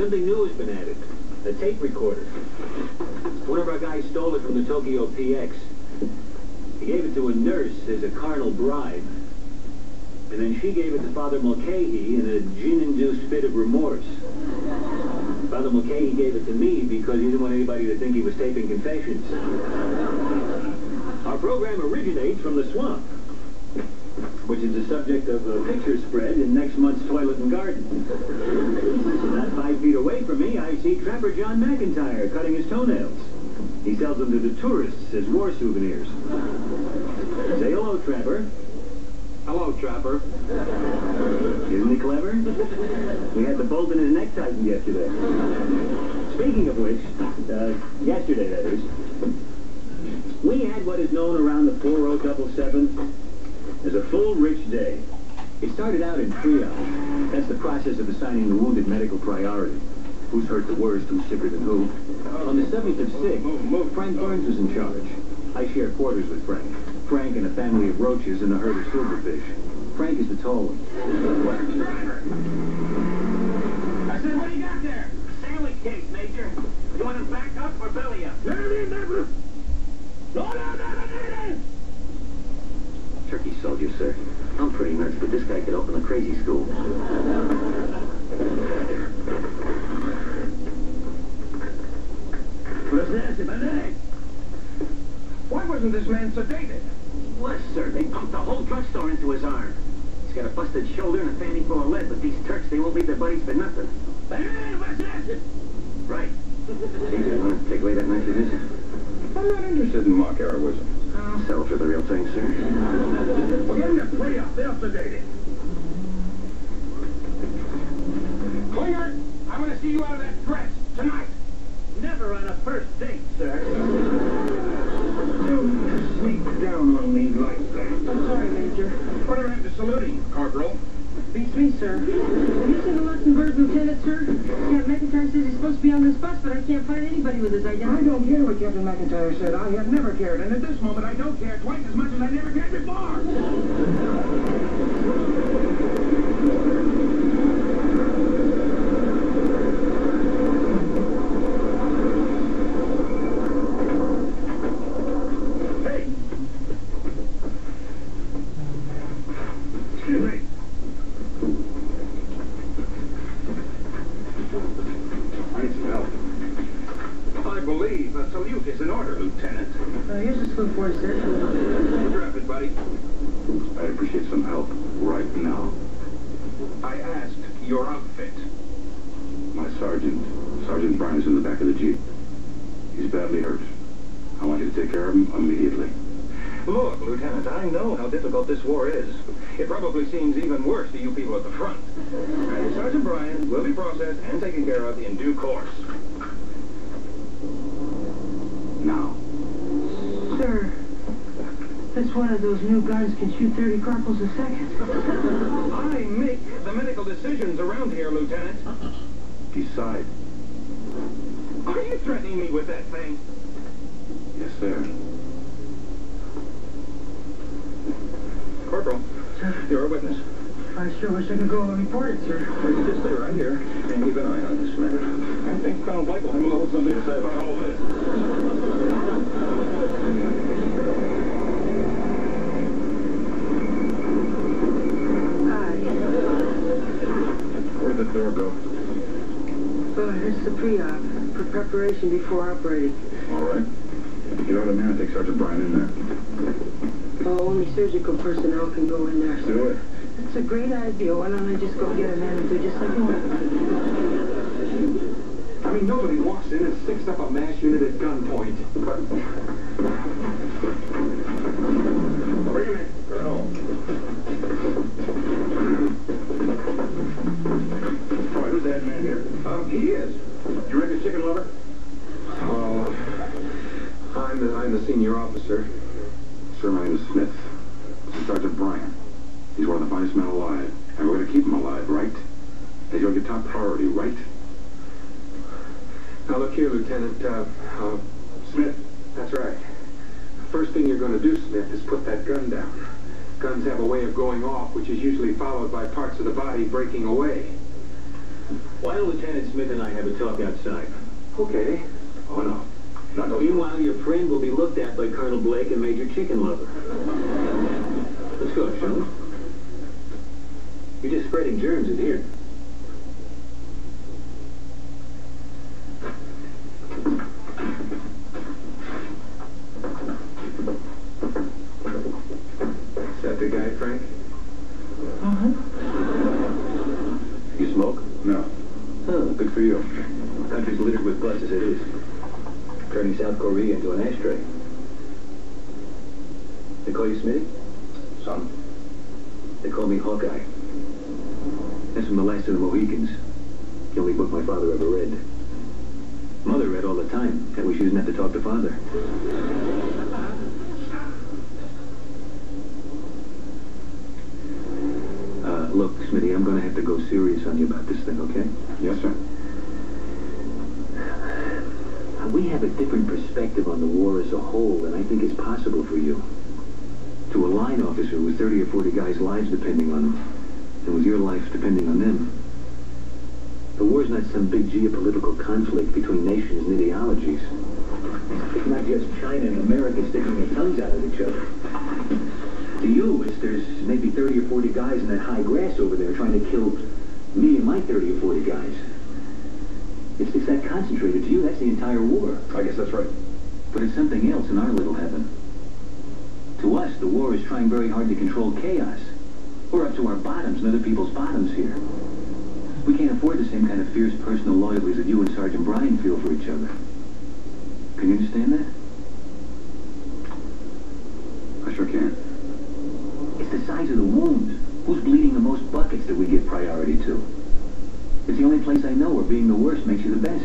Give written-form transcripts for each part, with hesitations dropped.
Something new has been added. A tape recorder. One of our guys stole it from the Tokyo PX. He gave it to a nurse as a carnal bribe. And then she gave it to Father Mulcahy in a gin-induced fit of remorse. Father Mulcahy gave it to me because he didn't want anybody to think he was taping confessions. Our program originates from the swamp, which is the subject of a picture spread in next month's Toilet and Garden. Not 5 feet away from me, I see Trapper John McIntyre cutting his toenails. He sells them to the tourists as war souvenirs. Say hello, Trapper. Hello, Trapper. Isn't he clever? We had the bolt in his neck tightened yesterday. Speaking of which, yesterday that is, we had what is known around the 4077 as a full rich day. It started out in triage. That's the process of assigning the wounded medical priority. Who's hurt the worst, who's sicker than who. On the 7th of 6th, Frank Burns was in charge. I share quarters with Frank. Frank and a family of roaches and a herd of silverfish. Frank is the tall one. Where's the driver? I said, what do you got there? Sandwich case, Major. You want him back up or belly up? Turkey soldier, sir. I'm pretty nuts, but this guy could open a crazy school. Why wasn't this man sedated? He was, sir. They pumped the whole drugstore into his arm. He's got a busted shoulder and a fanny full of lead, but these Turks, they won't leave their buddies for nothing. Right. Hey, you want to take away that knife of his? I'm not interested in mock heroism. I'll settle for the real thing, sir. Well, get him to free up. They'll sedate him. Klinger, I want to see you out of that dress tonight. Never on a first date, sir. Don't sneak down on me like that. I'm sorry, Major. Whatever happened to saluting, Corporal? Beats me, sir. Have you seen the Luxembourg lieutenant, sir? Captain McIntyre says he's supposed to be on this bus, but I can't find anybody with his I identity. don't care what Captain McIntyre said. I have never cared, and at this moment I don't care twice as much as I never cared before. Hey! Excuse me. I need some help. I believe a salute is in order, Lieutenant. Here's the salute for you, sir. Drop it, buddy. I'd appreciate some help right now. I asked your outfit. My Sergeant Bryan, is in the back of the Jeep. He's badly hurt. I want you to take care of him immediately. Look, Lieutenant, I know how difficult this war is. It probably seems even worse to you people at the front. And Sergeant Bryan will be processed and taken care of in due course. Now. Sir, that's one of those new guns can shoot 30 corporals a second. I make the medical decisions around here, Lieutenant. Decide. Are you threatening me with that thing? Yes, sir. Corporal, you're a witness. I sure wish I could go and report it, sir. You just stay right here and keep an eye on this matter. I think Colonel Blake will have a little something to say about all this. Hi. Where'd the door go? Oh, here's the pre-op for preparation before operating. All right. Get out of there and take Sergeant Bryan in there. Oh, only surgical personnel can go in there, sir. Do it. That's a great idea. Why don't I just go get a man and do just like you want? I mean, nobody walks in and sticks up a mass unit at gunpoint. Bring him in, Colonel. All right, who's that man here? He is. You reckon chicken lover? Oh, I'm the senior officer. Sir, my name is Smith. This is Sergeant Bryan. He's one of the finest men alive. And we're going to keep him alive, right? He's your top priority, right? Now look here, Lieutenant, Smith. that's right. First thing you're going to do, Smith, is put that gun down. Guns have a way of going off, which is usually followed by parts of the body breaking away. Why don't Lieutenant Smith and I have a talk outside? Okay. Oh, no. Not no. Meanwhile, your friend will be looked at by Colonel Blake and Major Chicken Lover. Let's go, shall we? You're just spreading germs in here. Is that the guy, Frank? Uh-huh. You smoke? No. Huh, good for you. The country's littered with butts as it is. Turning South Korea into an ashtray. They call you Smitty? Son? They call me Hawkeye. That's from The Last of the Mohicans. The only book my father ever read. Mother read all the time. That way she doesn't have to talk to father. Look, Smitty, I'm going to have to go serious on you about this thing, okay? Yes, sir. We have a different perspective on the war as a whole than I think is possible for you. To a line officer with 30 or 40 guys' lives depending on them, and with your life depending on them. The war's not some big geopolitical conflict between nations and ideologies. It's not just China and America sticking their tongues out at each other. To you, there's maybe 30 or 40 guys in that high grass over there trying to kill me and my 30 or 40 guys. It's that concentrated. To you, that's the entire war. I guess that's right. But it's something else in our little heaven. To us, the war is trying very hard to control chaos. We're up to our bottoms and other people's bottoms here. We can't afford the same kind of fierce personal loyalties that you and Sergeant Bryan feel for each other. Can you understand that? I sure can. It's the size of the wounds. Who's bleeding the most buckets that we give priority to? It's the only place I know where being the worst makes you the best.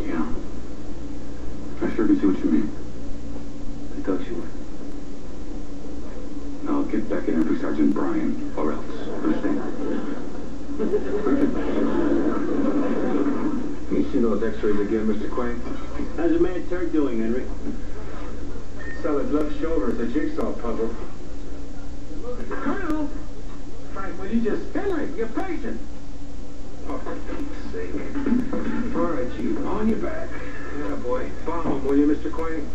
Yeah. I sure can see what you mean. I thought you would. Now get back in there to Sergeant Bryan, or else. Understand? Perfect. You seen those x-rays again, Mr. Quang? How's the Mad Turk doing, Henry? Solid left shoulder is a jigsaw puzzle. Colonel! Frank, will you just... Henry, your patient! Oh, for Pete's sake. All right, Chief, on your back. Yeah, boy. Bomb him, will you, Mr. Quang?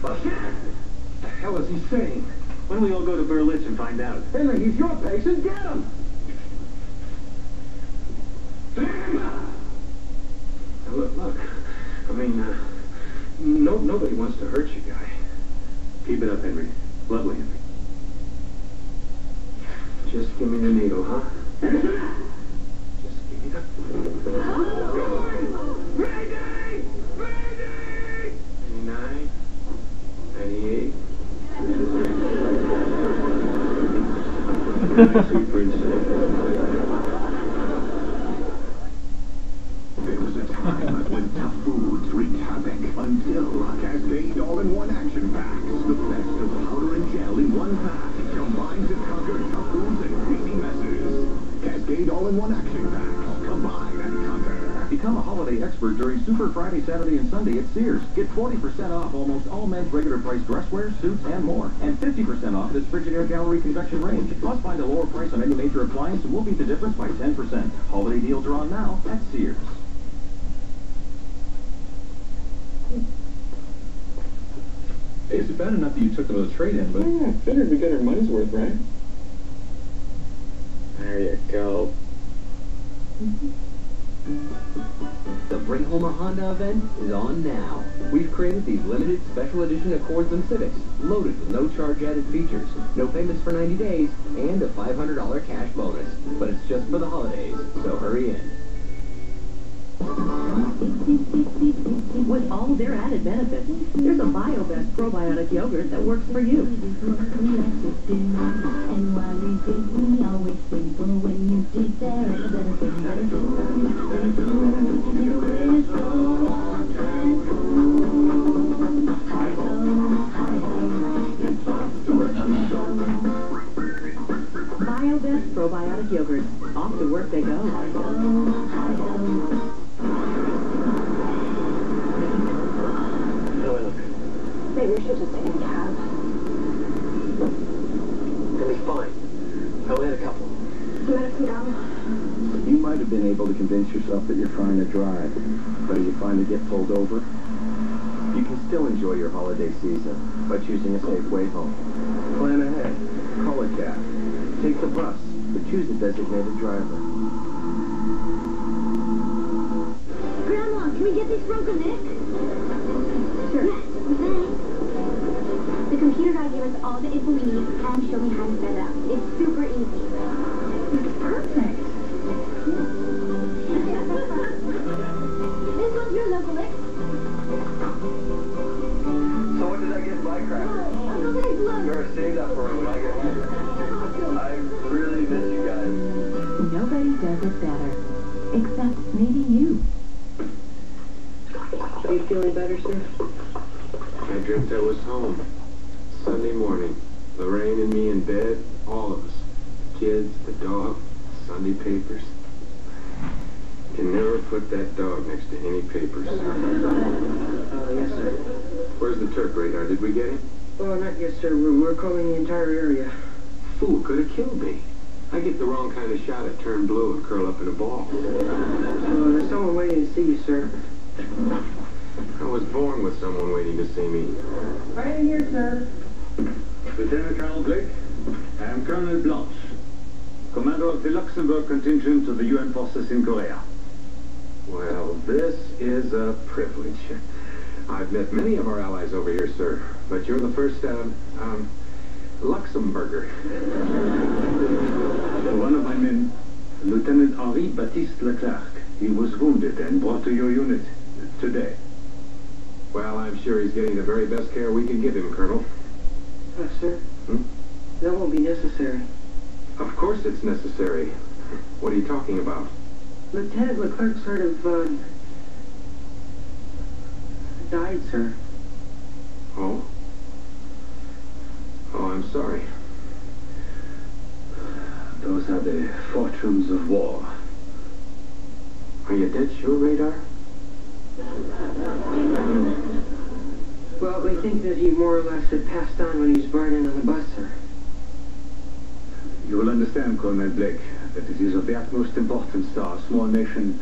What the hell is he saying? Why don't we all go to Berlitz and find out? Henry, he's your patient. Get him! Now, look. I mean, nobody wants to hurt you, guy. Keep it up, Henry. Lovely, Henry. Just give me the needle, huh? Just give me the... Ready! 99, 98. I see, Prince. There was a time when tough foods wreaked havoc until Cascade All-in-One Action Packs. The best of powder and gel in one pack combines to conquer tough foods and greasy messes. Cascade All-in-One Action Packs. Combine and conquer. Become a holiday expert during Super Friday, Saturday, and Sunday at Sears. Get 40% off almost all men's regular price dresswear, suits, and more. And 50% off this Frigidaire Gallery convection range. Plus, find a lower price on any major appliance, and we'll beat the difference by 10%. Holiday deals are on now at Sears. It's bad enough that you took them to the trade-in, but... Yeah, figured we get our money's worth, right? There you go. The Bring Home a Honda event is on now. We've created these limited special edition Accords and Civics, loaded with no charge added features, no payments for 90 days, and a $500 cash bonus. But it's just for the holidays, so hurry in. With all their added benefits, there's a BioBest probiotic yogurt that works for you. BioBest probiotic yogurt. Off to work they go. Maybe we should just take a cab. Gonna be fine. I only had a couple. Some medicine gum. You might have been able to convince yourself that you're trying to drive, but if you finally get pulled over, you can still enjoy your holiday season by choosing a safe way home. Plan ahead. Call a cab. Take the bus, but choose a designated driver. Grandma, can we get these broken Nick? Sure. Yes, thanks. The computer guy gave us all the info we need and showed me how to set it up. It's super easy. It's perfect. This one's your local Nick. So what did I get by crackers? Better save that for when I get home. I really miss you guys. Nobody does it better. Except maybe you. Are you feeling better, sir? I dreamt I was home. Sunday morning. Lorraine and me in bed. All of us. Kids, the dog, Sunday papers. Can never put that dog next to any papers. Yes, sir. Where's the Turk radar? Did we get him? Oh, not yet, sir. We're calling the entire area. Fool could have killed me. I get the wrong kind of shot, I turn blue and curl up in a ball. There's someone waiting to see you, sir. I was born with someone waiting to see me. Right in here, sir. Lieutenant Colonel Blake, I am Colonel Blanche, commander of the Luxembourg contingent of the UN forces in Korea. Well, this is a privilege. I've met many of our allies over here, sir, but you're the first, Luxembourger. One of my men, Lieutenant Henri Baptiste Leclerc, he was wounded and brought to your unit today. Well, I'm sure he's getting the very best care we can give him, Colonel. Sir? That won't be necessary. Of course it's necessary. What are you talking about? Lieutenant Leclerc sort of, died, sir. Oh? Oh, I'm sorry. Those are the fortunes of war. Are you dead sure, Radar? Well, we think that he more or less had passed on when he was burning on the bus, sir. You will understand, Colonel Blake, that it is of the utmost importance to our small nation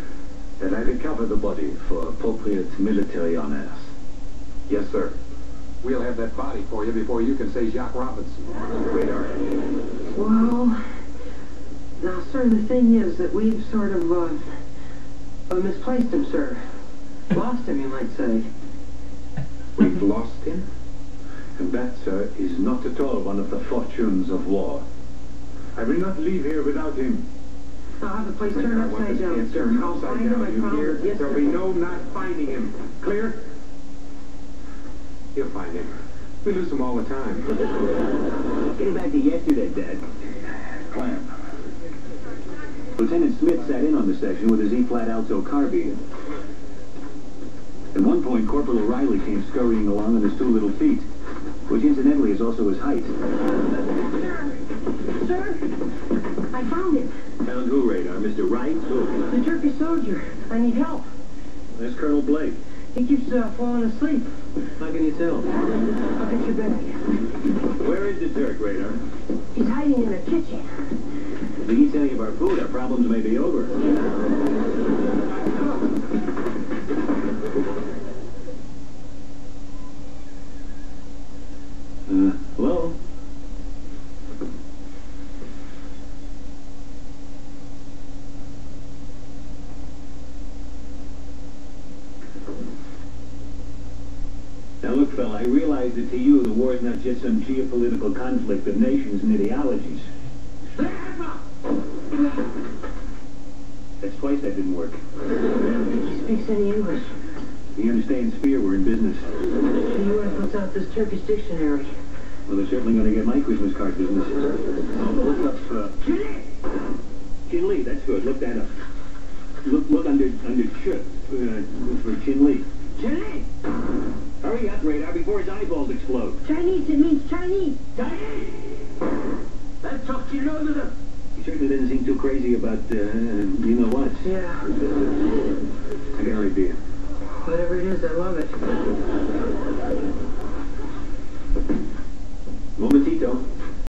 that I recover the body for appropriate military honors. Yes, sir. We'll have that body for you before you can say Jacques Robinson. Radar. Well, now, sir, the thing is that we've sort of, misplaced him, sir. Lost him, you might say. We've lost him? And that, sir, is not at all one of the fortunes of war. I will not leave here without him. I'll have the place turned upside down, sir. I'll find him, I promise. Yes, There'll sir. be no not finding him. Clear? You'll find him. We lose him all the time. Getting back to yesterday, Dad. Clamp. Lieutenant Smith sat in on the section with his E-flat alto carbine. At one point, Corporal O'Reilly came scurrying along on his two little feet, which incidentally is also his height. Sir, I found him. Found who, Radar? Mr. Wright? Who? The Turkish soldier. I need help. That's Colonel Blake. He keeps falling asleep. How can you tell? I'll get your bag. Where is the Turk, Radar? He's hiding in the kitchen. If he eats any of our food, our problems may be over. Hello? Now look, fella, I realize that to you the war is not just some geopolitical conflict of nations and ideologies. That's twice that didn't work. He speaks any English. He understands fear, we're in business. The UN puts out this Turkish dictionary. Well, they're certainly going to get my Christmas card business. Look up, Chin Lee, that's good. Look that up. Look under Ch for Chin Lee. Chin Lee! Hurry up, Radar, before his eyeballs explode. Chinese, it means Chinese. Chinese! Let's talk to your nose with him. He certainly doesn't seem too crazy about, you know what. Yeah. I got an idea. Whatever it is, I love it.